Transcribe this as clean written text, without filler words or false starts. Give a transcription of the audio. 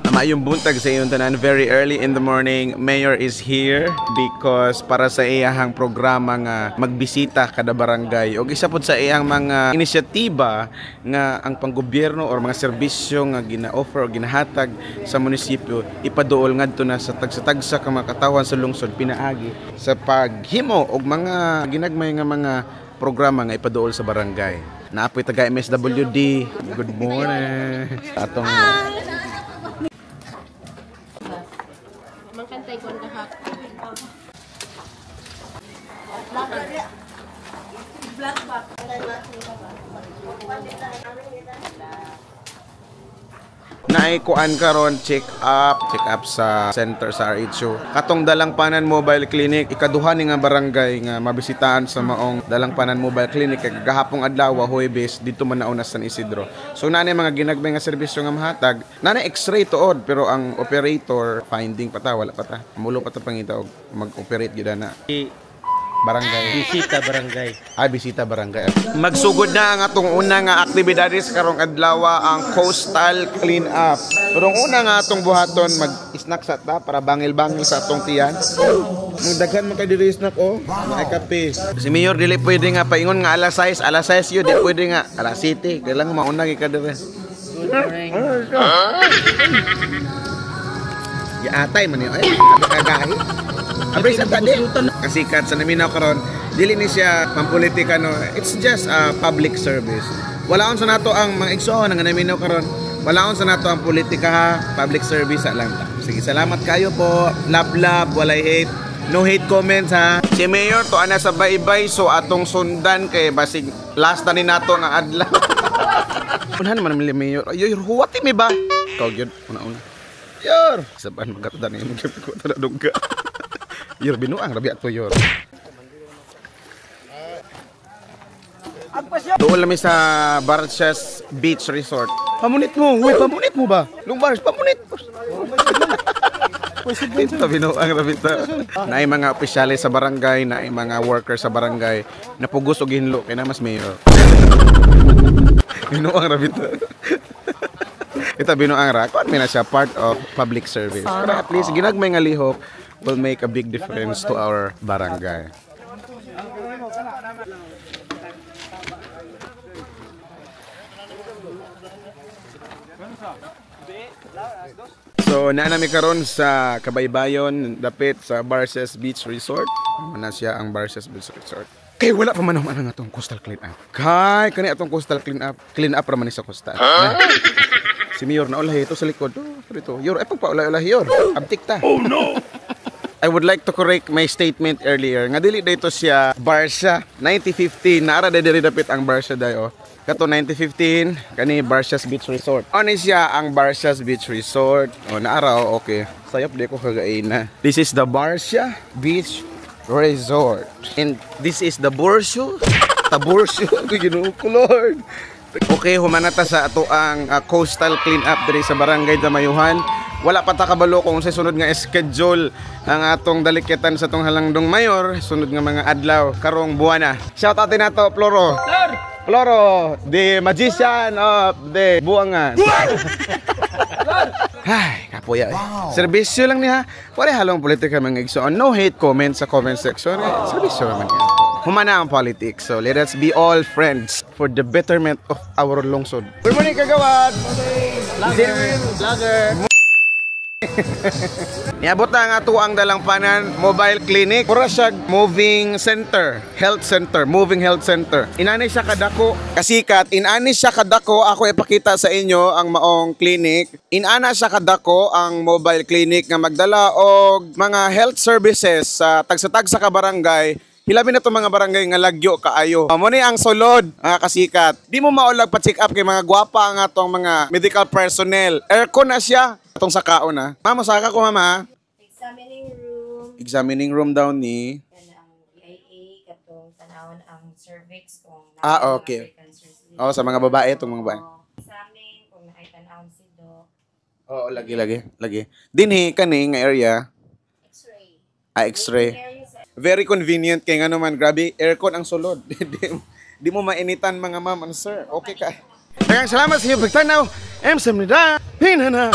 Mayong buntag sa iyong tanan. Very early in the morning, Mayor is here because para sa iyahang programa nga magbisita kada barangay o isa pod sa iyang mga inisyatiba nga ang panggobyerno or mga serbisyo nga gina-offer o ginahatag sa munisipyo ipaduol ngadto na sa tagsa-tagsa ka mga katawan sa lungsod pinaagi sa paghimo og mga ginagmay nga mga programa nga ipaduol sa barangay. Naapoy taga MSWD. Good morning. Atong Mangkantay ko na hap. Black box. naikuan karon check up sa center sa RHO. Katong Dalangpanan Mobile Clinic ikaduha ni nga barangay nga mabisitahan sa maong Dalangpanan Mobile Clinic kay gahapong adlaw Huwebes dito man nauna San Isidro. So nanay mga ginagmay nga serbisyo nga mahatag, nanay X-ray tuod pero ang operator finding pa ta wala pa ta. Mulo pa ta pangita og mag-operate gyud na. Barangay. Bisita barangay. Bisita barangay. Magsugod na ang atong una nga aktibidades karong adlaw ang coastal clean up. Karong una nga atong buhaton mag-snack sa ta para bangil-bangil sa atong tiyan. Magdaghan man kay diri snack ay kape. Si Mayor dili pwede nga paingon nga alas 6 yun, di pwede nga alas 7 kailangan mauna gyud ka diri. Good morning. Ya atay man yun. Ay, kagahi. Abri sa tadi kasikat sa naminaw karon dili ni siya pampolitika no, it's just a public service. Walaon sa nato ang mga igsoon nga naminaw karon, walaon sa nato ang politika ha, public service lang ta. Sige, salamat kayo po. Love, walay hate. No hate comments ha. Si Mayor to ana sa baybay so atong sundan kay basig last na ni nato nga adlaw. Unahan man ni Mayor. Ayoy huwati mi ba? Kaw gyud una. Yor, saban magkatdan ni mo ko ta dugga. Yor binuang rabi ato yor. Doon kami sa Barcias Beach Resort. Pamunit mo, pamunit mo ba? Lumbars, pamunit. Ito binuang rabi ta. Naay mga opisyalis sa barangay, naay mga workers sa barangay, napugos og hinlo kay na mas Mayor. Binuang rabi ta. Ito binuang ra, kon may na siya part of public service. Pero at least ginagmay nga lihok will make a big difference to our barangay. So naanami karon sa Kabaybayon dapit sa Barcias Beach Resort. Mana siya ang Barcias Beach Resort. Kay wala pa man ang atong coastal clean up. Kay kani atong coastal clean up ra man sa coastal. Si Mayor na ulahi ito sa likod. Ito. Yor, ay pagpaulay-ulahi yor. Abtik ta. Oh no! I would like to correct my statement earlier. Nga dili dito siya Barcia 1915. Naara diri dapit ang Barcia dayo. Kato 1915 kani Barcias Beach Resort. Ano siya ang Barcias Beach Resort? Naara okay. Sayop di ko kagaina. This is the Barcia Beach Resort. And this is the Borsyo. Taborsyo. Ginoo ko Lord. Okay, humanata sa ato ang coastal clean up diri sa Barangay Damayuhan. Wala pa ta kabalo kung sa sunod nga schedule ang atong dalikitan sa tong Halangdong Mayor, sunod nga mga adlaw karong buwana. Shout out nato Floro. Floro, the magician of the buwangan. Ay, kapuya. Wow. Serbisyo lang niya. Wala halong politika mga igsoon. No hate comment sa comment section. Serbisyo naman yan. Humana ang politics. So let us be all friends for the betterment of our lungsod. Good morning kagawad. Vlogger. Niabot na ang ato ang Dalangpanan Mobile Clinic. Pura siya moving center, moving health center. Inani siya kadako, kasikat. Inani siya kadako, ako ipakita sa inyo ang maong clinic. Inana siya kadako ang mobile clinic nga magdala og mga health services sa tagsa-tagsa ka barangay. Hilabi na itong mga barangay nga lagyo kaayo. Mo ni ang sulod, mga kasikat. Di mo maulag pa-check up kay mga gwapa ang atong mga medical personnel. Aircon na siya. Atong sakao na. Mama, saka ko mama. Examining room daw ni. Ang EIA, katong tanawon ang cervix kung okay. Sa mga babae, itong mga babae. Examine kung naay tanawon si Doc. Lagi. Dinhi kani nga area. X-ray. X-ray. Very convenient kay nga naman, grabe, aircon ang sulod. Di mo mainitan mga ma'am and sir. Okay ka. Salamat sa iyo pagtanaw. Samnida. Hinana.